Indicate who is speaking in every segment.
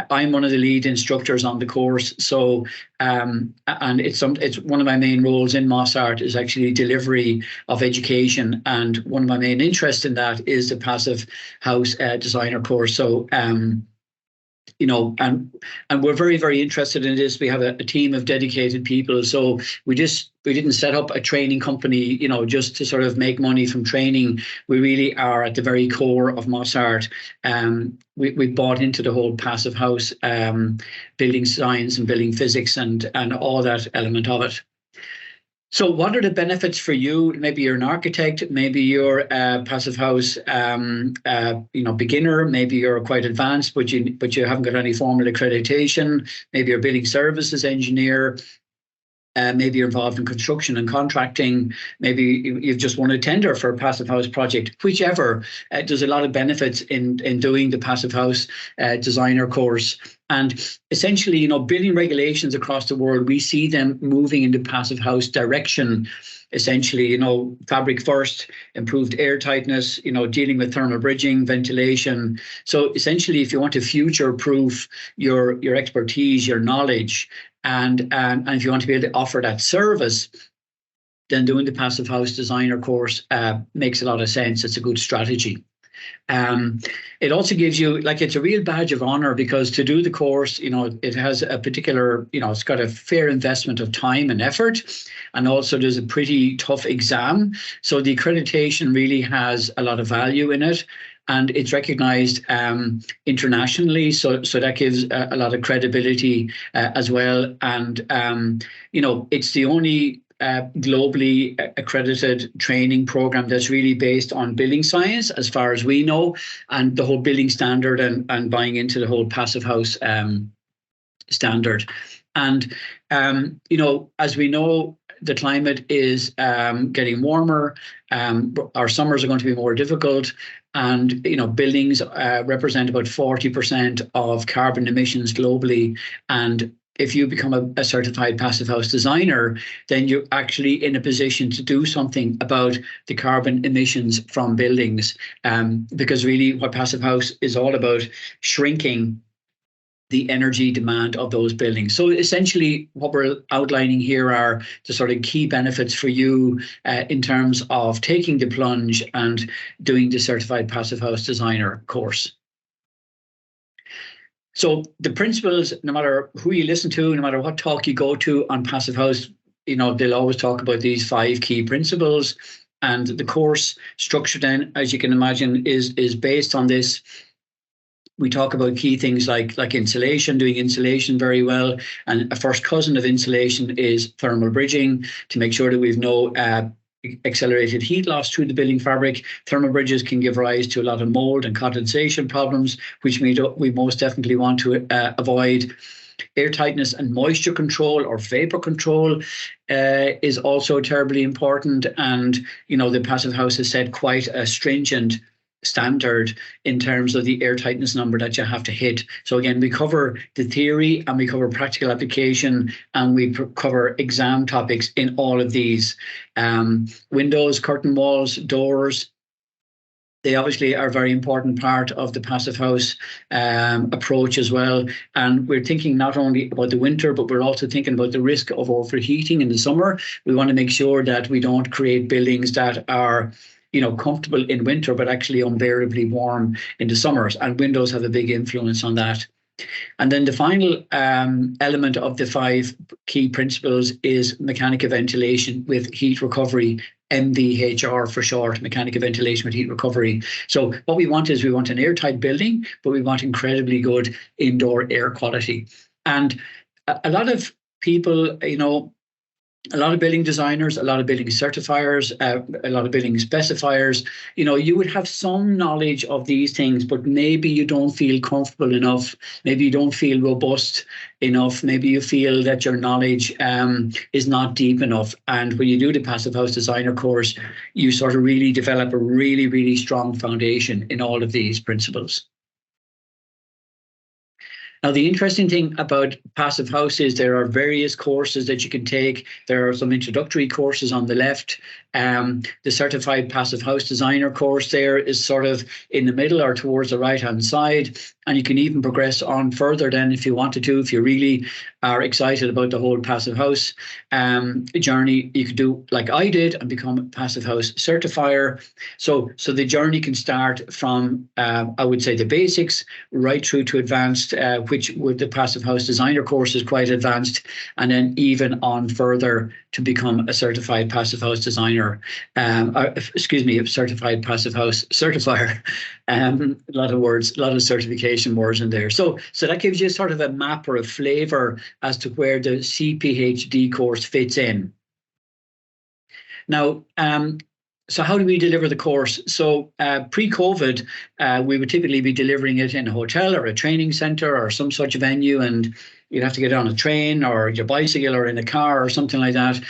Speaker 1: I'm one of the lead instructors on the course. So, and it's one of my main roles in Mossart is actually delivery of education. And one of my main interests in that is the Passive House designer course. So, and we're very, very interested in this. We have a team of dedicated people. So we didn't set up a training company, just to sort of make money from training. We really are at the very core of Mossart. We bought into the whole passive house, building science and building physics and all that element of it. So what are the benefits for you? Maybe you're an architect, maybe you're a passive house beginner, maybe you're quite advanced, but you haven't got any formal accreditation, maybe you're a building services engineer, maybe you're involved in construction and contracting, maybe you've just won a tender for a passive house project, whichever. There's a lot of benefits in doing the passive house designer course. And essentially, building regulations across the world, we see them moving in the passive house direction. Essentially, fabric first, improved air tightness, dealing with thermal bridging, ventilation. So essentially, if you want to future-proof your expertise, your knowledge, and if you want to be able to offer that service, then doing the passive house designer course makes a lot of sense. It's a good strategy. It also gives you, it's a real badge of honor, because to do the course, it has a particular, it's got a fair investment of time and effort. And also there's a pretty tough exam. So the accreditation really has a lot of value in it. And it's recognized internationally. So that gives a lot of credibility as well. And, it's the only globally accredited training program that's really based on building science, as far as we know, and the whole building standard and buying into the whole passive house standard. And, as we know, the climate is getting warmer. Our summers are going to be more difficult. And, buildings represent about 40% of carbon emissions globally. And if you become a certified passive house designer, then you're actually in a position to do something about the carbon emissions from buildings. Because really what passive house is all about, shrinking the energy demand of those buildings. So essentially what we're outlining here are the sort of key benefits for you in terms of taking the plunge and doing the certified passive house designer course. So the principles, no matter who you listen to, no matter what talk you go to on passive house, they'll always talk about these 5 key principles. And the course structure then, as you can imagine, is based on this. We talk about key things like insulation, doing insulation very well. And a first cousin of insulation is thermal bridging, to make sure that we've no accelerated heat loss through the building fabric. Thermal bridges can give rise to a lot of mold and condensation problems, which we most definitely want to avoid. Air tightness and moisture control, or vapor control, is also terribly important. And, the passive house has set quite a stringent standard in terms of the air tightness number that you have to hit. So again, we cover the theory and we cover practical application, and we cover exam topics in all of these. Windows, curtain walls, doors, they obviously are a very important part of the passive house approach as well. And we're thinking not only about the winter, but we're also thinking about the risk of overheating in the summer. We want to make sure that we don't create buildings that are comfortable in winter, but actually unbearably warm in the summers. And windows have a big influence on that. And then the final element of the 5 key principles is mechanical ventilation with heat recovery, MVHR for short, mechanical ventilation with heat recovery. So what we want is an airtight building, but we want incredibly good indoor air quality. And a lot of people, a lot of building designers, a lot of building certifiers, a lot of building specifiers, you would have some knowledge of these things, but maybe you don't feel comfortable enough. Maybe you don't feel robust enough. Maybe you feel that your knowledge is not deep enough. And when you do the passive house designer course, you sort of really develop a really, really strong foundation in all of these principles. Now, the interesting thing about passive house is there are various courses that you can take. There are some introductory courses on the left. The certified passive house designer course there is sort of in the middle or towards the right-hand side. And you can even progress on further then if you wanted to, if you really are excited about the whole Passive House journey. You could do like I did and become a Passive House certifier. So the journey can start from, I would say, the basics right through to advanced, which with the Passive House Designer course is quite advanced, and then even on further to become a certified Passive House designer, a certified Passive House certifier. A lot of words, a lot of certification words in there. So that gives you sort of a map or a flavour as to where the CPHD course fits in. Now, so how do we deliver the course? So pre-COVID, we would typically be delivering it in a hotel or a training centre or some such venue, and you'd have to get on a train or your bicycle or in a car or something like that.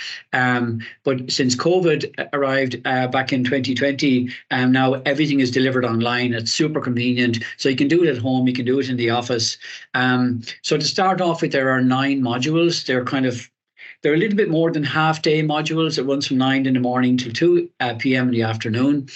Speaker 1: But since COVID arrived back in 2020, now everything is delivered online. It's super convenient. So you can do it at home. You can do it in the office. So to start off with, there are 9 modules. They're a little bit more than half-day modules. It runs from 9 in the morning till 2 p.m. in the afternoon.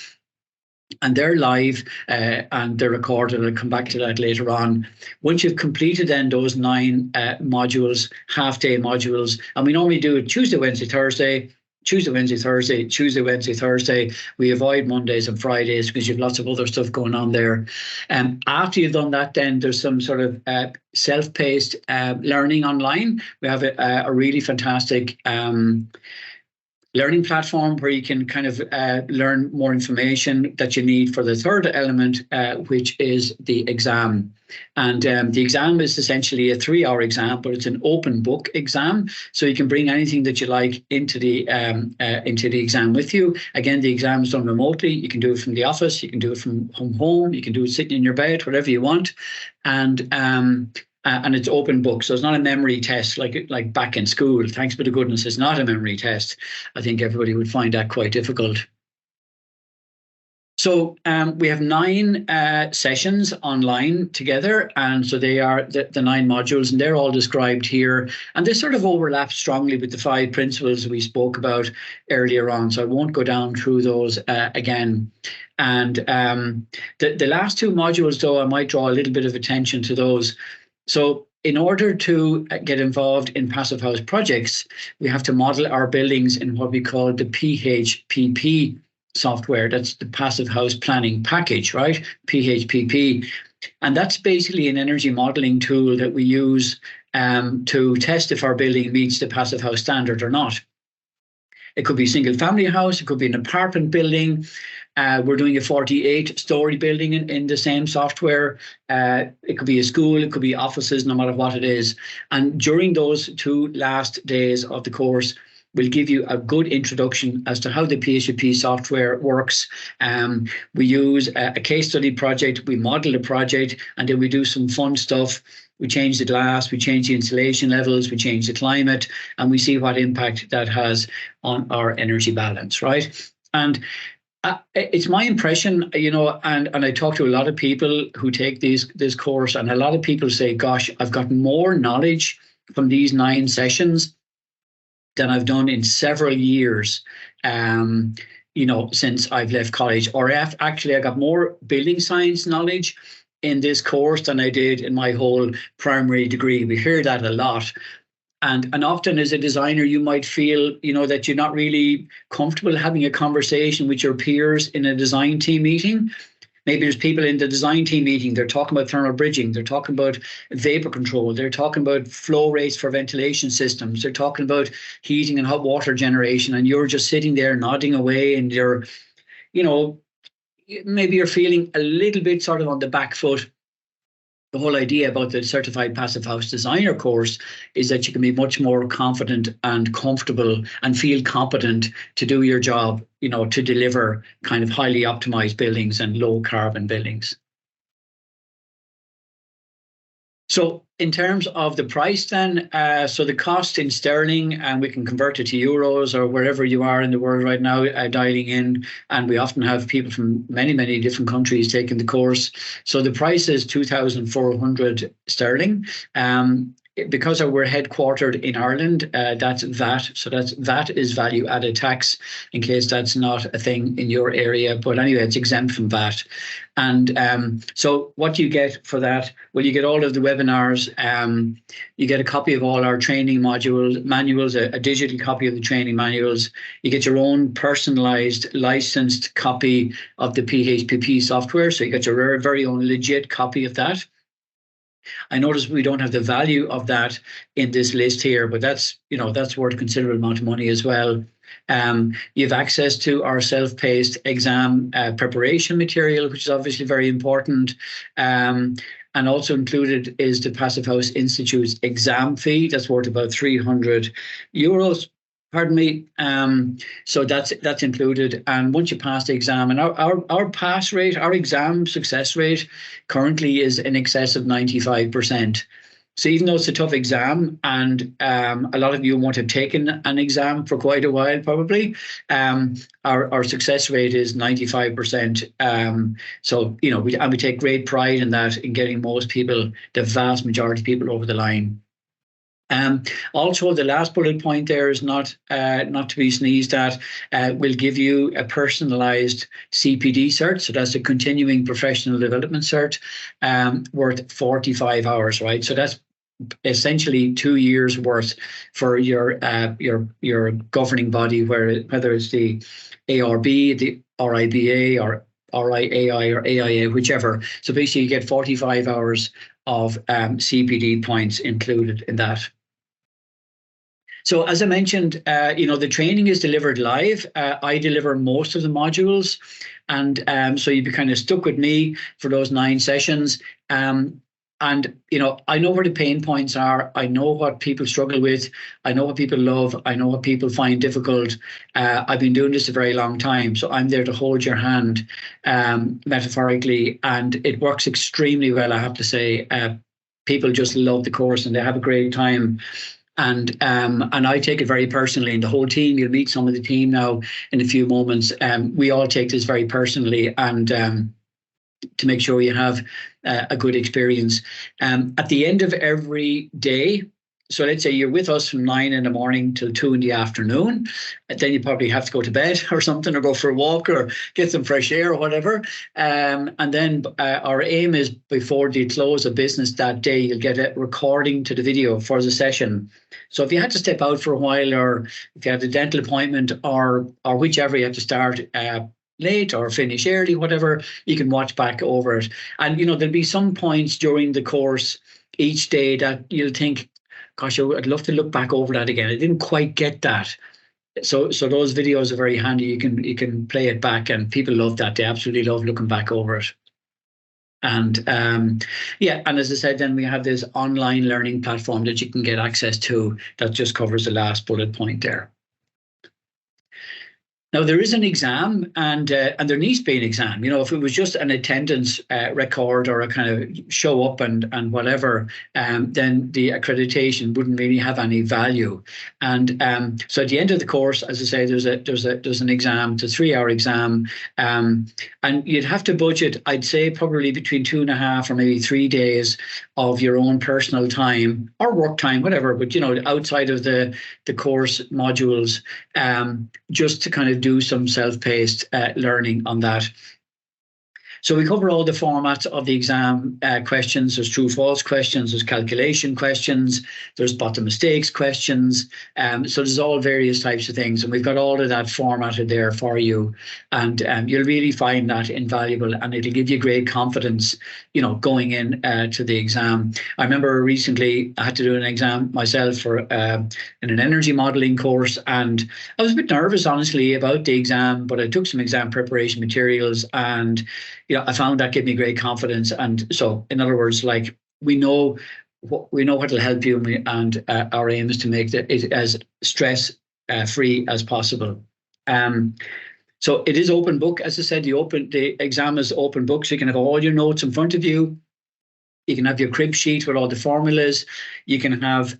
Speaker 1: And they're live and they're recorded. I'll come back to that later on. Once you've completed then those 9 modules, half-day modules, and we normally do it Tuesday, Wednesday, Thursday, Tuesday, Wednesday, Thursday, Tuesday, Wednesday, Thursday. We avoid Mondays and Fridays because you have lots of other stuff going on there. After you've done that, then there's some sort of self-paced learning online. We have a really fantastic learning platform where you can kind of learn more information that you need for the third element, which is the exam. And the exam is essentially a 3-hour exam, but it's an open book exam. So you can bring anything that you like into the exam with you. Again, the exam is done remotely. You can do it from the office. You can do it from home. You can do it sitting in your bed, whatever you want. And it's open book, so it's not a memory test like back in school. Thanks be to goodness, it's not a memory test. I think everybody would find that quite difficult. So we have 9 sessions online together, and so they are the 9 modules, and they're all described here. And they sort of overlap strongly with the 5 principles we spoke about earlier on, so I won't go down through those again. And the last 2 modules, though, I might draw a little bit of attention to those. So in order to get involved in Passive House projects, we have to model our buildings in what we call the PHPP software. That's the Passive House Planning Package, right? PHPP. And that's basically an energy modeling tool that we use to test if our building meets the Passive House standard or not. It could be a single family house. It could be an apartment building. We're doing a 48-story building in the same software. It could be a school. It could be offices, no matter what it is. And during those 2 last days of the course, we'll give you a good introduction as to how the PHP software works. We use a case study project. We model the project, and then we do some fun stuff. We change the glass, we change the insulation levels, we change the climate, and we see what impact that has on our energy balance, right? And it's my impression, and I talk to a lot of people who take this course, and a lot of people say, gosh, I've got more knowledge from these 9 sessions than I've done in several years, since I've left college. Or actually, I got more building science knowledge in this course than I did in my whole primary degree. We hear that a lot. And often as a designer, you might feel, that you're not really comfortable having a conversation with your peers in a design team meeting. Maybe there's people in the design team meeting, they're talking about thermal bridging, they're talking about vapor control, they're talking about flow rates for ventilation systems, they're talking about heating and hot water generation, and you're just sitting there nodding away, and you're, maybe you're feeling a little bit sort of on the back foot. The whole idea about the Certified Passive House Designer course is that you can be much more confident and comfortable and feel competent to do your job, to deliver kind of highly optimized buildings and low carbon buildings. So in terms of the price then, so the cost in sterling, and we can convert it to euros or wherever you are in the world right now, dialing in, and we often have people from many, many different countries taking the course. So the price is 2,400 sterling. because we're headquartered in Ireland, that's VAT. So that's VAT is value added tax, in case that's not a thing in your area. But anyway, it's exempt from VAT. And so what you get for that, well, you get all of the webinars. You get a copy of all our training manuals, a digital copy of the training manuals. You get your own personalized, licensed copy of the PHPP software. So you get your very own legit copy of that. I notice we don't have the value of that in this list here, but that's worth a considerable amount of money as well. You have access to our self-paced exam preparation material, which is obviously very important. And also included is the Passive House Institute's exam fee. That's worth about €300. Pardon me. So that's included. And once you pass the exam, and our pass rate, our exam success rate currently is in excess of 95%. So even though it's a tough exam, and a lot of you won't have taken an exam for quite a while, probably, our success rate is 95%. So we take great pride in that, in getting most people, the vast majority of people, over the line. Also, the last bullet point there is not to be sneezed at. Will give you a personalised CPD cert, so that's a continuing professional development cert, worth 45 hours, right? So that's essentially 2 years worth for your governing body, whether it's the ARB, the RIBA, or RIAI, or AIA, whichever. So basically, you get 45 hours of CPD points included in that. So as I mentioned, the training is delivered live. I deliver most of the modules, and so you'd be kind of stuck with me for those 9 sessions. And I know where the pain points are. I know what people struggle with. I know what people love. I know what people find difficult. I've been doing this a very long time, so I'm there to hold your hand, metaphorically, and it works extremely well, I have to say. People just love the course and they have a great time. And I take it very personally, and the whole team, you'll meet some of the team now in a few moments. We all take this very personally, and to make sure you have a good experience. At the end of every day, so let's say you're with us from 9 in the morning till 2 in the afternoon, and then you probably have to go to bed or something, or go for a walk, or get some fresh air or whatever. And then our aim is, before the close of business that day, you'll get a recording to the video for the session. So if you had to step out for a while, or if you had a dental appointment, or whichever, you have to start late or finish early, whatever, you can watch back over it. And there'll be some points during the course each day that you'll think, gosh, I'd love to look back over that again. I didn't quite get that. So those videos are very handy. You can play it back, and people love that. They absolutely love looking back over it. And and as I said, then we have this online learning platform that you can get access to that just covers the last bullet point there. Now, there is an exam, and there needs to be an exam. If it was just an attendance record, or a kind of show up and whatever, then the accreditation wouldn't really have any value. And so at the end of the course, as I say, there's an exam, it's a 3-hour exam, and you'd have to budget, I'd say, probably between 2.5 or maybe 3 days of your own personal time or work time, whatever. But outside of the course modules, just to kind of do some self-paced learning on that. So we cover all the formats of the exam questions. There's true-false questions, there's calculation questions, there's spot the mistakes questions. So there's all various types of things, and we've got all of that formatted there for you. And you'll really find that invaluable, and it'll give you great confidence, going in to the exam. I remember recently I had to do an exam myself for in an energy modelling course, and I was a bit nervous, honestly, about the exam, but I took some exam preparation materials, and I found that gave me great confidence. And so, in other words, like, we know what will help you, and our aim is to make it as stress free as possible. So it is open book, as I said. The exam is open book, so you can have all your notes in front of you. You can have your crib sheet with all the formulas. You can have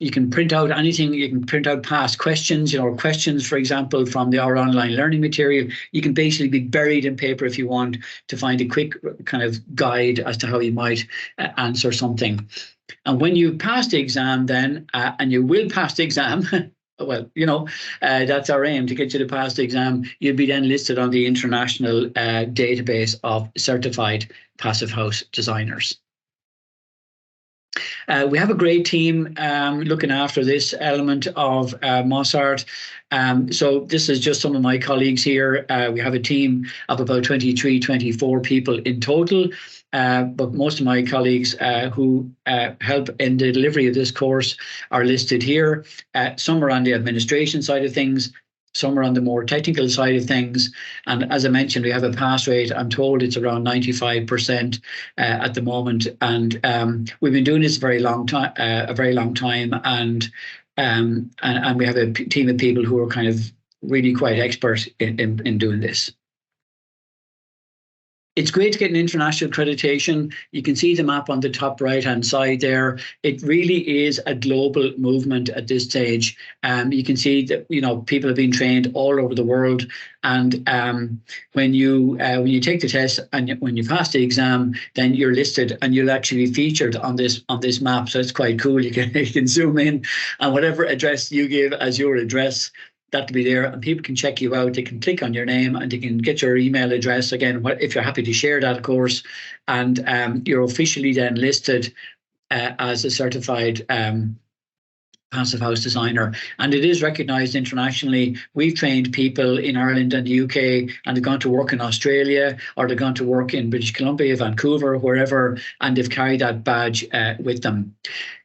Speaker 1: you can print out anything. You can print out past questions, questions, for example, from our online learning material. You can basically be buried in paper if you want to find a quick kind of guide as to how you might answer something. And when you pass the exam then, and you will pass the exam, well, that's our aim, to get you to pass the exam, you'll be then listed on the international database of certified passive house designers. We have a great team looking after this element of Mossart. So this is just some of my colleagues here. We have a team of about 23, 24 people in total. But most of my colleagues who help in the delivery of this course are listed here. Some are on the administration side of things, some are on the more technical side of things. And as I mentioned, we have a pass rate. I'm told it's around 95% at the moment. And we've been doing this a very long time, and we have a team of people who are kind of really quite expert in doing this. It's great to get an international accreditation. You can see the map on the top right-hand side there. It really is a global movement at this stage. You can see that people have been trained all over the world, and when you take the test and when you pass the exam, then you're listed and you'll actually be featured on this map. So it's quite cool. You can zoom in, and whatever address you give as your address, that'll be there, and people can check you out. They can click on your name and they can get your email address again, if you're happy to share that, of course. And you're officially then listed as a certified passive house designer, and it is recognised internationally. We've trained people in Ireland and the UK, and they've gone to work in Australia, or they've gone to work in British Columbia, Vancouver, wherever, and they've carried that badge with them.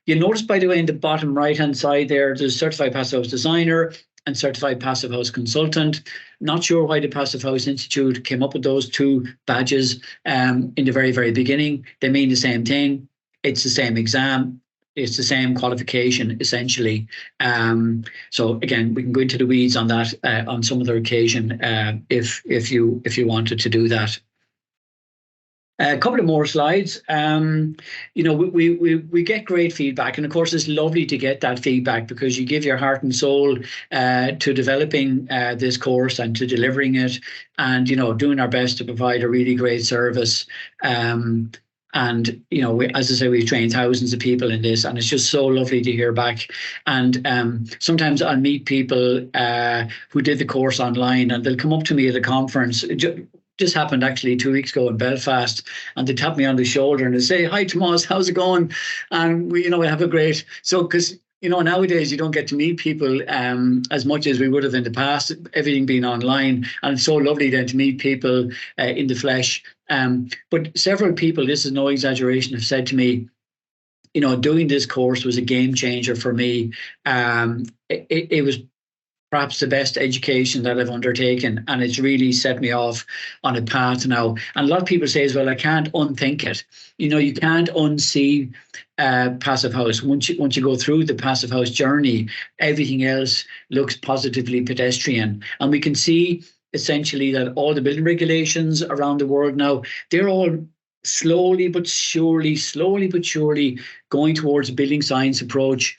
Speaker 1: You'll notice, by the way, in the bottom right-hand side there's certified passive house designer and certified passive house consultant. Not sure why the Passive House Institute came up with those two badges in the very, very beginning. They mean the same thing. It's the same exam. It's the same qualification, essentially. So again, we can go into the weeds on that on some other occasion if you wanted to do that. A couple of more slides. We get great feedback, and of course it's lovely to get that feedback, because you give your heart and soul to developing this course and to delivering it, and doing our best to provide a really great service. And as I say, we've trained thousands of people in this, and it's just so lovely to hear back. And sometimes I'll meet people who did the course online, and they'll come up to me at a conference. Just happened actually 2 weeks ago in Belfast, and they tap me on the shoulder and they say, "Hi, Tomas, how's it going?" And we have a great, because nowadays you don't get to meet people as much as we would have in the past, everything being online, and it's so lovely then to meet people in the flesh. But several people, this is no exaggeration, have said to me, doing this course was a game changer for me. It was perhaps the best education that I've undertaken, and it's really set me off on a path now. And a lot of people say as well, I can't unthink it. You can't unsee passive house. Once you go through the passive house journey, everything else looks positively pedestrian. And we can see essentially that all the building regulations around the world now, they're all slowly but surely going towards a building science approach.